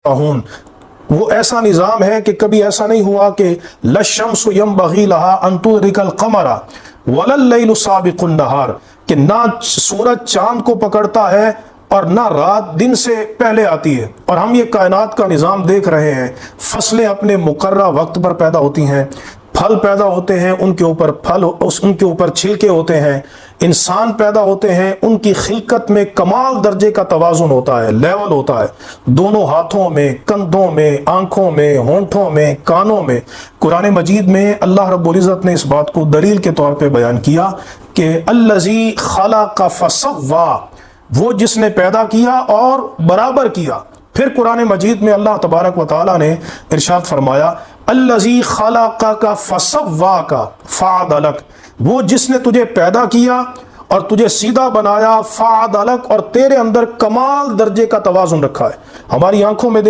ताहून, वो ऐसा निज़ाम है कि कभी ऐसा नहीं हुआ कि लश्शम्सु यंबग़ी लहा अन तुद्रिकल क़मरा वलल लैलु साबिक़ुन नहार, कि ना सूरज चांद को पकड़ता है और ना रात दिन से पहले आती है। और हम ये कायनात का निज़ाम देख रहे हैं, फसलें अपने मुकर्रर वक्त पर पैदा होती हैं, फल पैदा होते हैं, उनके ऊपर छिलके होते हैं, इंसान पैदा होते हैं, उनकी खिलकत में कमाल दर्जे का तवाज़ुन होता है, लेवल होता है, दोनों हाथों में, कंधों में, आंखों में, होंठों में, कानों में। कुरान मजीद में अल्लाह रब्बुल इज़्ज़त ने इस बात को दलील के तौर पे बयान किया कि अल्लज़ी खलक़ फसव्वा, वो जिसने पैदा किया और बराबर किया। फिर कुरान मजीद में अल्लाह तबारक व तआला ने इरशाद फरमाया अल्लज़ी खलक़का फसव्वाका फ़अदलक, वो जिसने तुझे पैदा किया और तुझे सीधा बनाया, फ़अदलक, और तेरे अंदर कमाल दर्जे का तवाज़ुन रखा है। हमारी आंखों में